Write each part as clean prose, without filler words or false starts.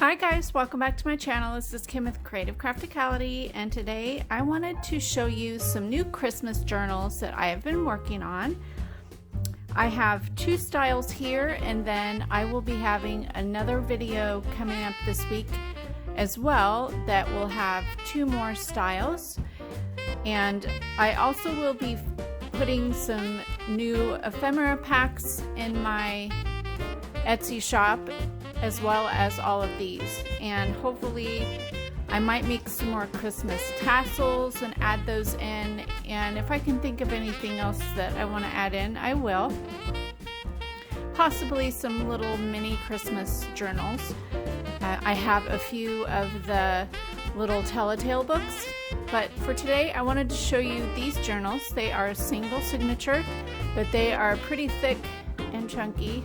Hi guys, welcome back to my channel. This is Kim with Creative Crafticality, and today I wanted to show you some new Christmas journals that I have been working on. I have two styles here, and then I will be having another video coming up this week as well that will have two more styles. And I also will be putting some new ephemera packs in my Etsy shop, as well as all of these, and hopefully I might make some more Christmas tassels and add those in, and if I can think of anything else that I want to add in, I will. Possibly some little mini Christmas journals. I have a few of the little telltale books, but for today I wanted to show you these journals. They are a single signature, but they are pretty thick and chunky.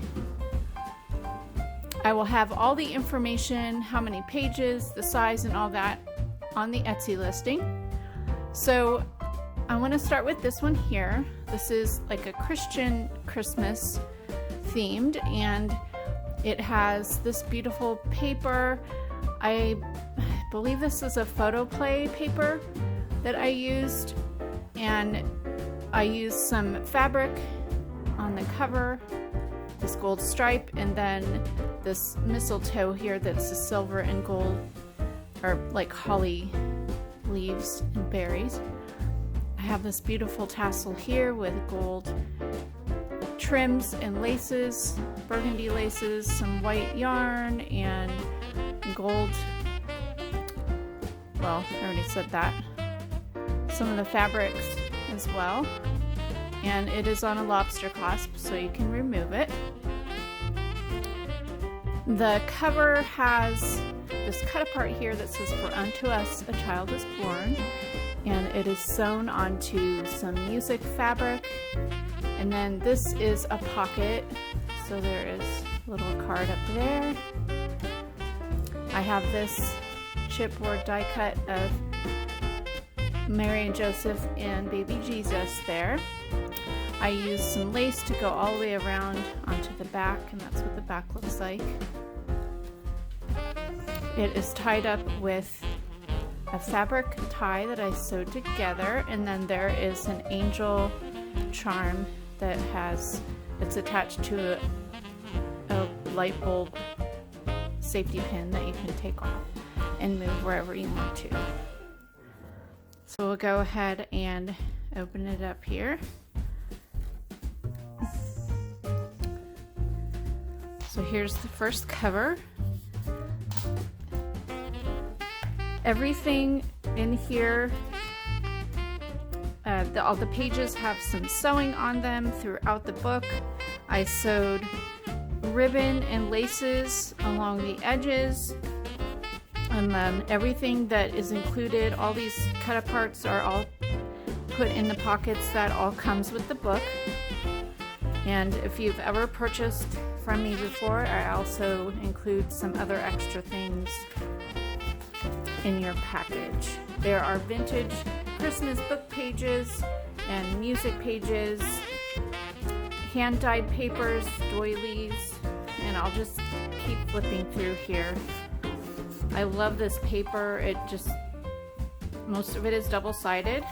I will have all the information, how many pages, the size, and all that on the Etsy listing. So I want to start with this one here. This is like a Christian Christmas themed, and it has this beautiful paper. I believe this is a photo play paper that I used, and I used some fabric on the cover, this gold stripe, and then this mistletoe here that's a silver and gold, or like holly leaves and berries. I have this beautiful tassel here with gold trims and laces, burgundy laces, some white yarn, and gold, well, I already said that, some of the fabrics as well. And it is on a lobster clasp, so you can remove it. The cover has this cut apart here that says, "For unto us a child is born," and it is sewn onto some music fabric. And then this is a pocket, so there is a little card up there. I have this chipboard die cut of Mary and Joseph and baby Jesus there. I used some lace to go all the way around onto the back, and that's what the back looks like. It is tied up with a fabric tie that I sewed together, and then there is an angel charm that it's attached to a light bulb safety pin that you can take off and move wherever you want to. So we'll go ahead and open it up here. So here's the first cover. Everything in here, all the pages have some sewing on them throughout the book. I sewed ribbon and laces along the edges, and then everything that is included, all these cut aparts are all put in the pockets. That all comes with the book. And if you've ever purchased from me before, I also include some other extra things in your package. There are vintage Christmas book pages and music pages, hand-dyed papers, doilies, and I'll just keep flipping through here. I love this paper. Most of it is double-sided,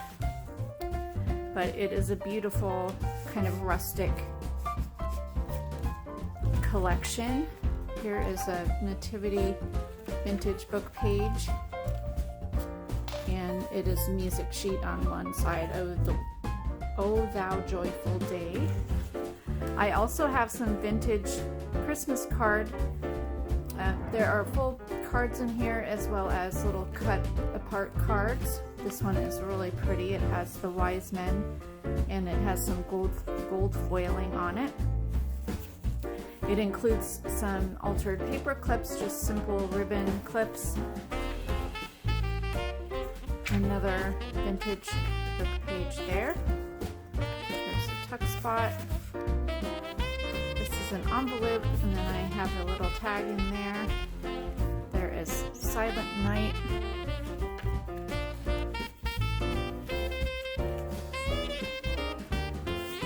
but it is a beautiful kind of rustic collection. Here is a Nativity vintage book page, and it is a music sheet on one side. Oh thou joyful day. I also have some vintage Christmas card. There are full cards in here, as well as little cut apart cards. This one is really pretty. It has the wise men, and it has some gold foiling on it. It includes some altered paper clips, just simple ribbon clips. Another vintage book page there. There's a tuck spot. This is an envelope, and then I have a little tag in there. There is Silent Night.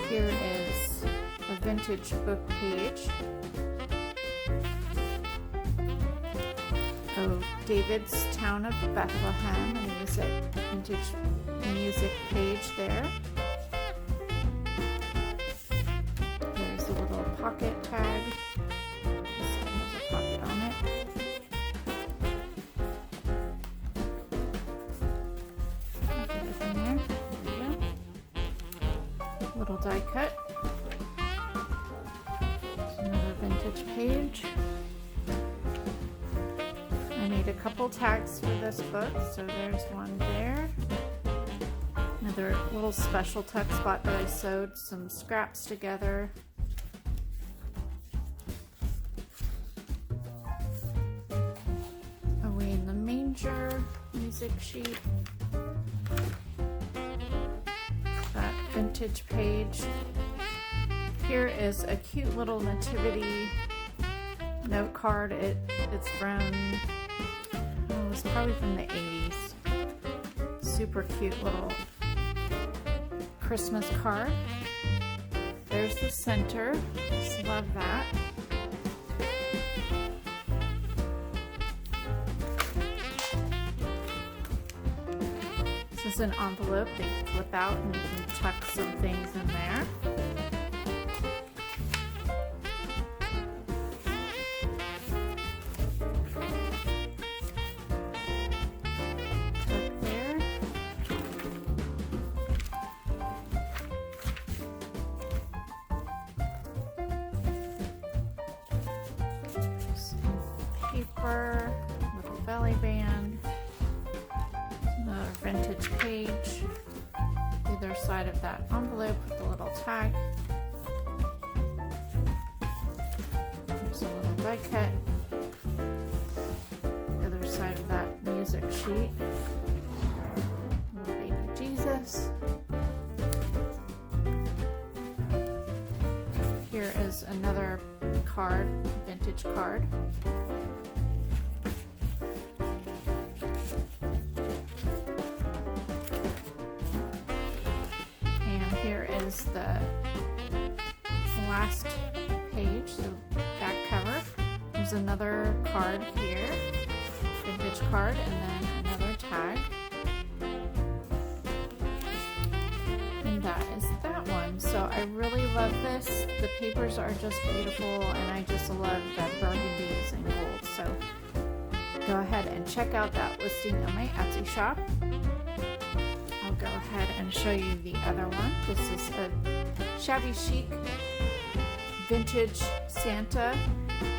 Here is a vintage book page. So David's Town of Bethlehem, and there's a vintage music page there. There's a little pocket tag. This one has a pocket on it. Put it in there. There you go. Little die cut. There's another vintage page. I made a couple tags for this book, so there's one there. Another little special tuck spot that I sewed some scraps together. Away in the Manger music sheet. That vintage page. Here is a cute little nativity note card. It's from, it was probably from the 80s. Super cute little Christmas card. There's the center. Just love that. This is an envelope they flip out and you can tuck some things in there. Paper, little belly band, another vintage page, either side of that envelope with a little tag. There's a little die cut, the other side of that music sheet, little baby Jesus. Here is another card, vintage card. Here is the last page, the back cover. There's another card here, vintage card, and then another tag. And that is that one. So I really love this. The papers are just beautiful, and I just love the burgundies and gold. So go ahead and check out that listing on my Etsy shop. I'll go ahead and show you the other one. This is a Shabby Chic vintage Santa,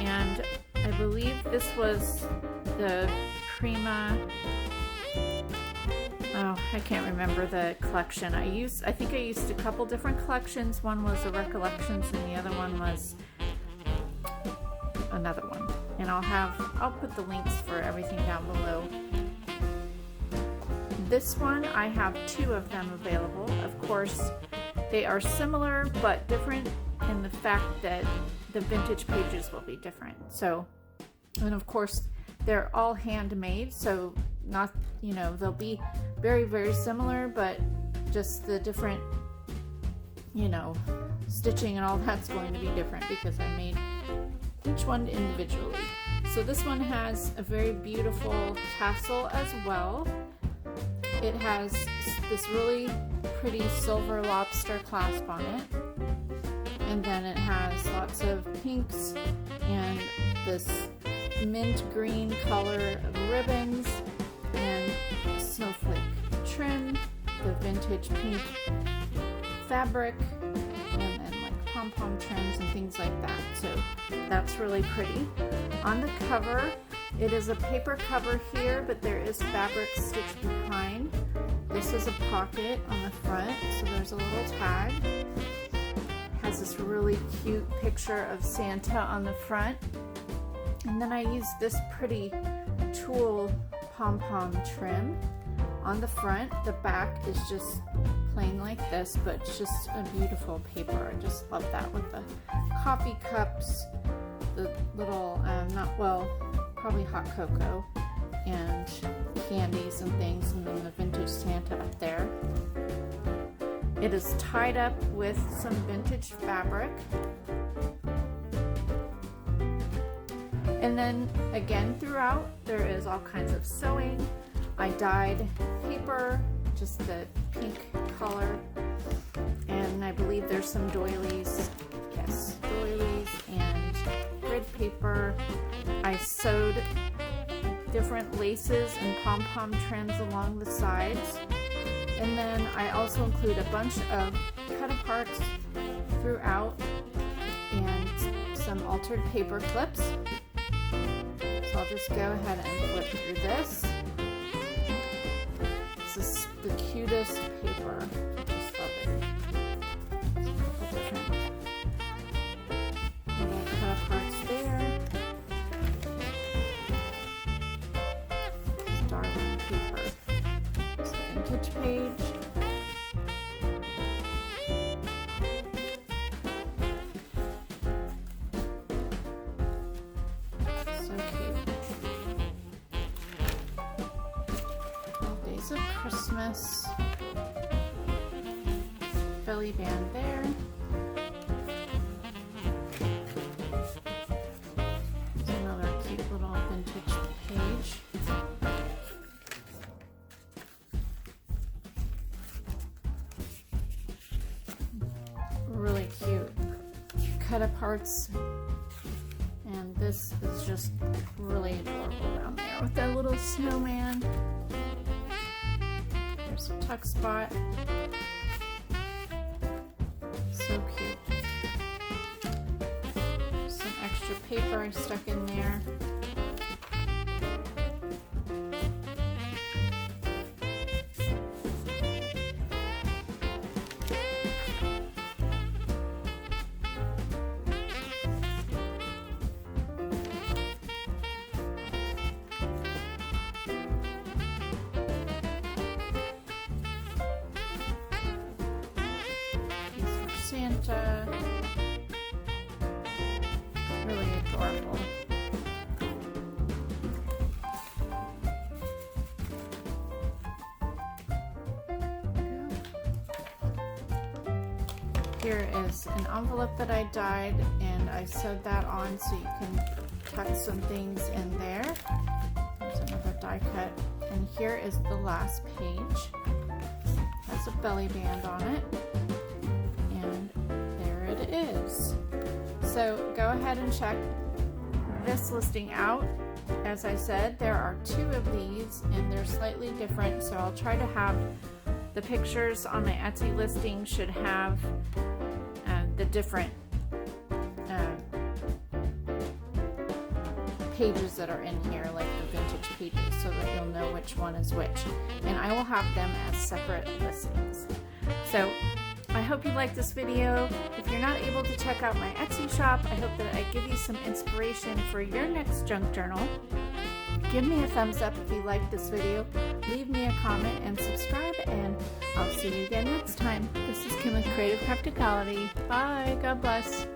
and I believe this was the Prima, oh, I can't remember the collection. I think I used a couple different collections. One was the Recollections and the other one was another one. And I'll put the links for everything down below. This one, I have two of them available. Of course, they are similar but different in the fact that the vintage pages will be different. So, and of course, they're all handmade, so not, they'll be very, very similar, but just the different, stitching and all that's going to be different because I made each one individually. So this one has a very beautiful tassel as well. It has this really pretty silver lobster clasp on it, and then it has lots of pinks and this mint green color of ribbons and snowflake trim, the vintage pink fabric, and then like pom-pom trims and things like that. So that's really pretty. On the cover, it is a paper cover here, but there is fabric stitched behind. This is a pocket on the front, so there's a little tag. It has this really cute picture of Santa on the front. And then I used this pretty tulle pom-pom trim on the front. The back is just plain like this, but it's just a beautiful paper. I just love that with the coffee cups, the little, probably hot cocoa and candies and things, and then the vintage Santa up there. It is tied up with some vintage fabric. And then again throughout there is all kinds of sewing. I dyed paper, just the pink color, and I believe there's some doilies. Yes, doilies and grid paper. I sewed different laces and pom-pom trims along the sides. And then I also include a bunch of cut-aparts throughout and some altered paper clips. So I'll just go ahead and flip through this. This is the cutest paper. Just love it. Different little cut-aparts there. Darling paper. It's the vintage page. So cute. 12 Days of Christmas. Belly band there. There's another cute little vintage page. Really cute cut-aparts, and this is just really adorable down there with that little snowman. There's a tuck spot. So cute. Some extra paper I stuck in there. Santa. Really adorable. Here is an envelope that I dyed, and I sewed that on so you can tuck some things in there. There's another die cut, and here is the last page. Has a belly band on it. Is. So go ahead and check this listing out. As I said, there are 2 of these and they're slightly different, so I'll try to have the pictures on my Etsy listing should have the different pages that are in here, like the vintage pages, so that you'll know which one is which, and I will have them as separate listings. So I hope you liked this video. If you're not able to check out my Etsy shop, I hope that I give you some inspiration for your next junk journal. Give me a thumbs up if you liked this video. Leave me a comment and subscribe, and I'll see you again next time. This is Kim with Creative Crafticality. Bye. God bless.